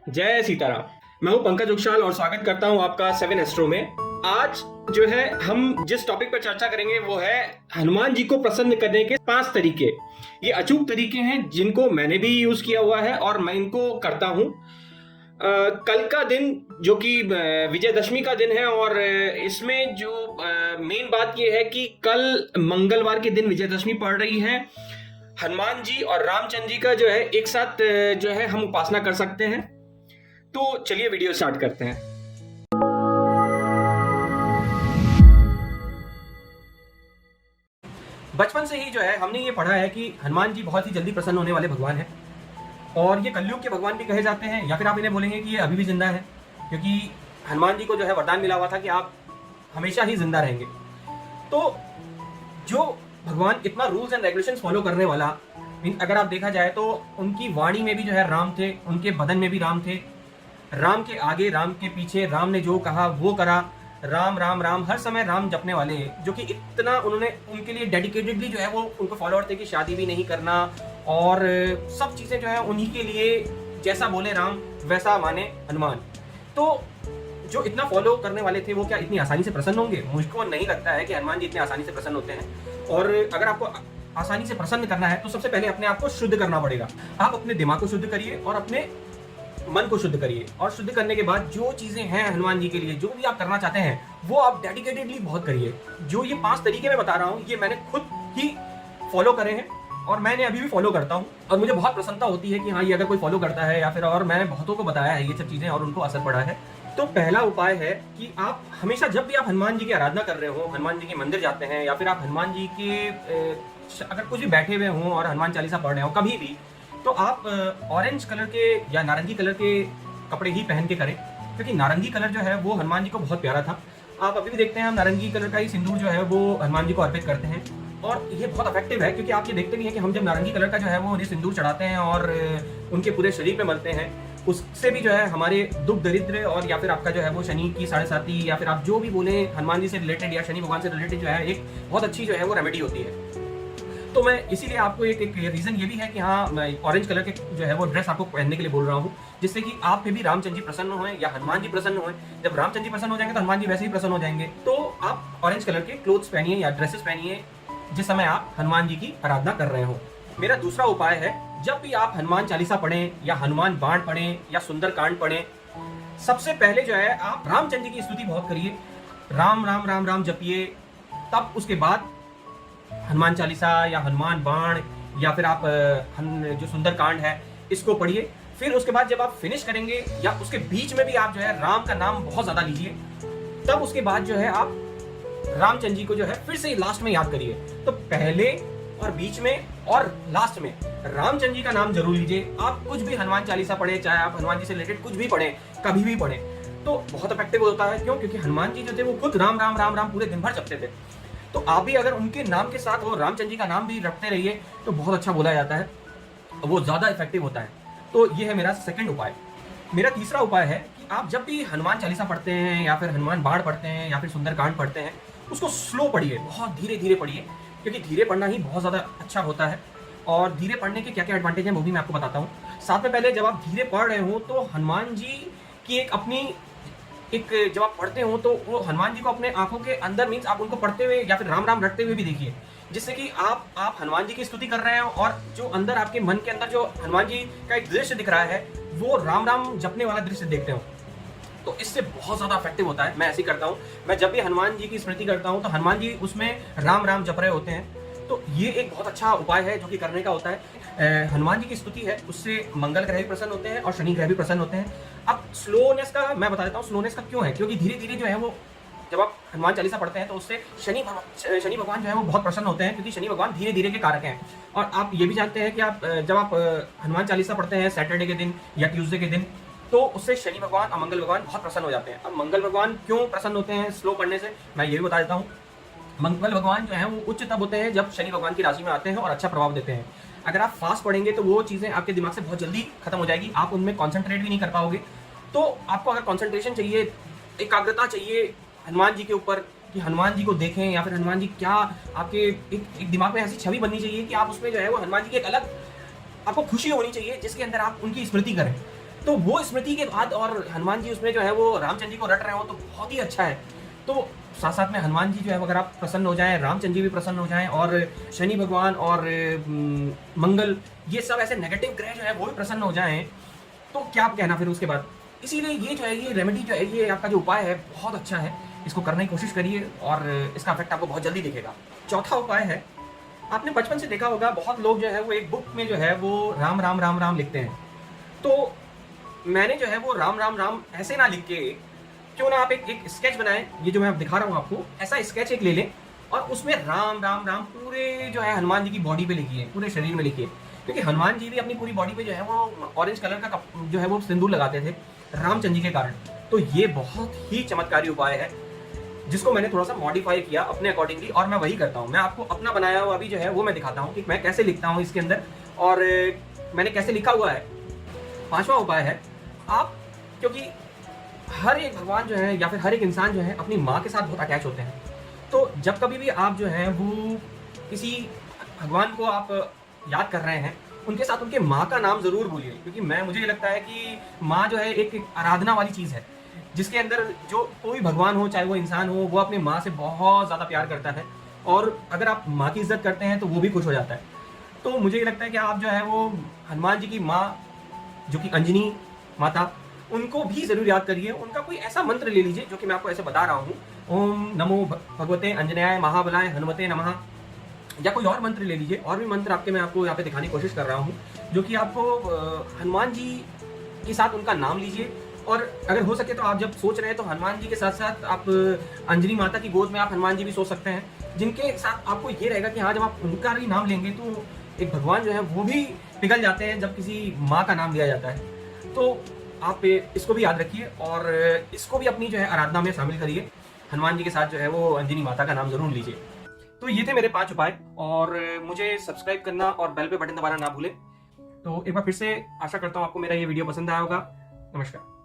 जय सीताराम। मैं हूं पंकज उक्षाल और स्वागत करता हूं आपका 7 एस्ट्रो में। आज जो है हम जिस टॉपिक पर चर्चा करेंगे वो है हनुमान जी को प्रसन्न करने के 5 तरीके। ये अचूक तरीके हैं जिनको मैंने भी यूज किया हुआ है और मैं इनको करता हूं। कल का दिन जो कि विजयदशमी का दिन है और इसमें जो मेन बात ये है कि कल मंगलवार के दिन विजयदशमी पड़ रही है। हनुमान जी और रामचंद्र जी का जो है एक साथ जो है हम उपासना कर सकते हैं। तो चलिए वीडियो स्टार्ट करते हैं। बचपन से ही जो है हमने ये पढ़ा है कि हनुमान जी बहुत ही जल्दी प्रसन्न होने वाले भगवान हैं और ये कलयुग के भगवान भी कहे जाते हैं, या फिर आप इन्हें बोलेंगे कि ये अभी भी जिंदा है, क्योंकि हनुमान जी को जो है वरदान मिला हुआ था कि आप हमेशा ही जिंदा रहेंगे। तो जो भगवान इतना रूल्स एंड रेगुलेशंस फॉलो करने वाला, अगर आप देखा जाए तो उनकी वाणी में भी जो है राम थे, उनके बदन में भी राम थे, राम के आगे राम के पीछे राम ने जो कहा वो करा, राम राम राम हर समय राम जपने वाले, जो कि इतना उन्होंने उनके लिए डेडिकेटेडली जो है वो उनको फॉलोअर थे कि शादी भी नहीं करना और सब चीजें जो है उन्हीं के लिए, जैसा बोले राम वैसा माने हनुमान। तो जो इतना फॉलो करने वाले थे वो क्या इतनी आसानी से प्रसन्न होंगे? मुझको नहीं लगता है कि हनुमान जी इतने आसानी से प्रसन्न होते हैं। और अगर आपको आसानी से प्रसन्न करना है तो सबसे पहले अपने आप को शुद्ध करना पड़ेगा। आप अपने दिमाग को शुद्ध करिए और अपने मन को शुद्ध करिए, और शुद्ध करने के बाद जो चीजें हैं हनुमान जी के लिए, जो भी आप करना चाहते हैं वो आप डेडिकेटेडली बहुत करिए। जो ये 5 तरीके मैं बता रहा हूँ ये मैंने खुद ही फॉलो करे हैं और मैंने अभी भी फॉलो करता हूँ और मुझे बहुत प्रसन्नता होती है कि हाँ ये अगर कोई फॉलो करता है या फिर, और मैंने बहुतों को बताया है ये सब चीजें और उनको असर पड़ा है। तो पहला उपाय है कि आप हमेशा जब भी आप हनुमान जी की आराधना कर रहे हो, हनुमान जी के मंदिर जाते हैं या फिर आप हनुमान जी के अगर कुछ भी बैठे हुए हों और हनुमान चालीसा पढ़ रहे हो कभी भी, तो आप ऑरेंज कलर के या नारंगी कलर के कपड़े ही पहन के करें, क्योंकि नारंगी कलर जो है वो हनुमान जी को बहुत प्यारा था। आप अभी भी देखते हैं हम नारंगी कलर का ही सिंदूर जो है वो हनुमान जी को अर्पित करते हैं और ये बहुत इफेक्टिव है, क्योंकि आप ये देखते भी हैं कि हम जब नारंगी कलर का जो है वो सिंदूर चढ़ाते हैं और उनके पूरे शरीर पे मलते हैं, उससे भी जो है हमारे दुख दरिद्र और या फिर आपका जो है वो शनि की 7.5 या फिर आप जो भी बोले हनुमान जी से रिलेटेड या शनि भगवान से रिलेटेड जो है एक बहुत अच्छी जो है वो रेमेडी होती है। तो मैं इसीलिए आपको एक रीजन ये भी है कि हाँ मैं ऑरेंज कलर के जो है वो ड्रेस आपको पहनने के लिए बोल रहा हूँ, जिससे कि आप पे भी रामचंद्र जी प्रसन्न हों या हनुमान जी प्रसन्न हों। जब रामचंद्र जी प्रसन्न हो जाएंगे तो हनुमान जी वैसे ही प्रसन्न हो जाएंगे। तो आप ऑरेंज कलर के क्लोथ्स पहनिए या ड्रेसेस पहनिए जिस समय आप हनुमान जी की आराधना कर रहे हो। मेरा दूसरा उपाय है, जब भी आप हनुमान चालीसा पढ़ें या हनुमान बाण पढ़ें या सुंदर कांड पढ़ें, सबसे पहले जो है आप रामचंद्र जी की स्तुति बहुत करिए, राम राम राम राम जपिए। तब उसके बाद हनुमान चालीसा या हनुमान बाण या फिर आप जो सुंदर कांड है इसको पढ़िए। फिर उसके बाद जब आप फिनिश करेंगे या उसके बीच में भी आप जो है राम का नाम बहुत ज्यादा लीजिए। तब उसके बाद जो है आप रामचंद्र जी को जो है फिर से लास्ट में याद करिए। तो पहले और बीच में और लास्ट में रामचंद्र जी का नाम जरूर लीजिए। आप कुछ भी हनुमान चालीसा पढ़े, चाहे आप हनुमान जी से रिलेटेड कुछ भी पढ़े, कभी भी पढ़े, तो बहुत इफेक्टिव होता है। क्यों? क्योंकि हनुमान जी जो थे वो खुद राम राम राम राम पूरे दिन भर जपते थे। तो आप भी अगर उनके नाम के साथ वो रामचंद्र जी का नाम भी रखते रहिए तो बहुत अच्छा बोला जाता है, वो ज्यादा इफेक्टिव होता है। तो ये है मेरा सेकंड उपाय। मेरा तीसरा उपाय है कि आप जब भी हनुमान चालीसा पढ़ते हैं या फिर हनुमान बाण पढ़ते हैं या फिर सुंदरकांड पढ़ते हैं, उसको स्लो पढ़िए, बहुत धीरे धीरे पढ़िए, क्योंकि धीरे पढ़ना ही बहुत ज्यादा अच्छा होता है। और धीरे पढ़ने के क्या क्या एडवांटेज हैं वो भी मैं आपको बताता हूँ। साथ में पहले जब आप धीरे पढ़ रहे हो तो हनुमान जी की एक अपनी जब आप पढ़ते हो तो वो हनुमान जी को अपने आंखों के अंदर, मीन्स आप उनको पढ़ते हुए या फिर राम राम रटते हुए भी देखिए, जिससे कि आप हनुमान जी की स्तुति कर रहे हो और जो अंदर आपके मन के अंदर जो हनुमान जी का एक दृश्य दिख रहा है वो राम राम जपने वाला दृश्य देखते हो। तो इससे बहुत ज्यादा इफेक्टिव होता है। मैं ऐसे ही करता हूँ, मैं जब भी हनुमान जी की स्मृति करता हूँ तो हनुमान जी उसमें राम राम जप रहे होते हैं। तो ये एक बहुत अच्छा उपाय है जो कि करने का होता है। हनुमान जी की स्तुति है, उससे मंगल ग्रह भी प्रसन्न होते हैं और शनि ग्रह भी प्रसन्न होते हैं। अब स्लोनेस का मैं बता देता हूँ, स्लोनेस का क्यों है, क्योंकि धीरे धीरे जो है वो जब आप हनुमान चालीसा पढ़ते हैं तो उससे शनि भगवान जो है वो बहुत प्रसन्न होते हैं, क्योंकि शनि भगवान धीरे धीरे के कारक हैं। और आप ये भी जानते हैं कि आप जब आप हनुमान चालीसा पढ़ते हैं सैटरडे के दिन या ट्यूसडे के दिन, तो उससे शनि भगवान और मंगल भगवान बहुत प्रसन्न हो जाते हैं। अब मंगल भगवान क्यों प्रसन्न होते हैं स्लो पढ़ने से, मैं ये भी बता देता हूँ। मंगल भगवान जो है वो उच्च तब होते हैं जब शनि भगवान की राशि में आते हैं और अच्छा प्रभाव देते हैं। अगर आप फास्ट पढ़ेंगे तो वो चीजें आपके दिमाग से बहुत जल्दी खत्म हो जाएगी, आप उनमें कॉन्सेंट्रेट भी नहीं कर पाओगे। तो आपको अगर कॉन्सेंट्रेशन चाहिए, एकाग्रता चाहिए हनुमान जी के ऊपर, कि हनुमान जी को देखें या फिर हनुमान जी क्या, आपके एक दिमाग में ऐसी छवि बननी चाहिए कि आप उसमें जो है वो हनुमान जी की एक अलग आपको खुशी होनी चाहिए जिसके अंदर आप उनकी स्मृति करें। तो वो स्मृति के बाद और हनुमान जी उसमें जो है वो रामचंद्र जी को रट रहे हो तो बहुत ही अच्छा है। तो साथ साथ में हनुमान जी जो है अगर आप प्रसन्न हो जाएं, रामचंद्र जी भी प्रसन्न हो जाएं और शनि भगवान और मंगल, ये सब ऐसे नेगेटिव ग्रह जो है वो भी प्रसन्न हो जाएं, तो क्या आप कहना फिर उसके बाद। इसीलिए ये जो है ये रेमेडी जो है ये आपका जो उपाय है बहुत अच्छा है, इसको करने की कोशिश करिए और इसका इफेक्ट आपको बहुत जल्दी दिखेगा। चौथा उपाय है, आपने बचपन से देखा होगा बहुत लोग जो है वो एक बुक में जो है वो राम राम राम राम लिखते हैं। तो मैंने जो है वो राम राम राम ऐसे ना लिख के, क्यों ना आप एक स्केच बनाएं, ये जो मैं दिखा रहा हूँ आपको, ऐसा स्केच एक ले लें और उसमें राम राम राम पूरे जो है हनुमान जी की बॉडी पे लिखिए, पूरे शरीर में लिखिए। क्योंकि हनुमान जी भी अपनी पूरी बॉडी पे जो है वो ऑरेंज कलर का जो है वो सिंदूर लगाते थे रामचंद्र जी के कारण। तो ये बहुत ही चमत्कारी उपाय है जिसको मैंने थोड़ा सा मॉडिफाई किया अपने अकॉर्डिंगली और मैं वही करता हूँ। मैं आपको अपना बनाया हुआ अभी जो है वो मैं दिखाता हूँ कि मैं कैसे लिखता हूँ इसके अंदर और मैंने कैसे लिखा हुआ है। पांचवा उपाय है, आप क्योंकि हर एक भगवान जो है या फिर हर एक इंसान जो है अपनी माँ के साथ बहुत अटैच होते हैं, तो जब कभी भी आप जो है वो किसी भगवान को आप याद कर रहे हैं, उनके साथ उनके माँ का नाम जरूर बोलिए। क्योंकि मुझे ये लगता है कि माँ जो है एक आराधना वाली चीज़ है जिसके अंदर जो कोई भगवान हो चाहे वो इंसान हो, वो अपनी माँ से बहुत ज़्यादा प्यार करता है और अगर आप माँ की इज्जत करते हैं तो वो भी खुश हो जाता है। तो मुझे ये लगता है कि आप जो है वो हनुमान जी की माँ जो कि अंजनी माता, उनको भी जरूर याद करिए। उनका कोई ऐसा मंत्र ले लीजिए जो कि मैं आपको ऐसे बता रहा हूँ, ओम नमो भगवते अंजनेयाय महाबलाय हनुमते नमः, या कोई और मंत्र ले लीजिए। और भी मंत्र आपके मैं आपको यहाँ पे दिखाने की कोशिश कर रहा हूँ जो कि आपको हनुमान जी के साथ उनका नाम लीजिए। और अगर हो सके तो आप जब सोच रहे हैं तो हनुमान जी के साथ साथ आप अंजनी माता की गोद में आप हनुमान जी भी सोच सकते हैं, जिनके साथ आपको ये रहेगा कि हाँ जब आप उनका भी नाम लेंगे तो एक भगवान जो है वो भी पिघल जाते हैं जब किसी माँ का नाम लिया जाता है। तो आप इसको भी याद रखिए और इसको भी अपनी जो है आराधना में शामिल करिए। हनुमान जी के साथ जो है वो अंजनी माता का नाम जरूर लीजिए। तो ये थे मेरे 5 उपाय और मुझे सब्सक्राइब करना और बेल पे बटन दबाना ना भूलें। तो एक बार फिर से आशा करता हूँ आपको मेरा ये वीडियो पसंद आया होगा। नमस्कार।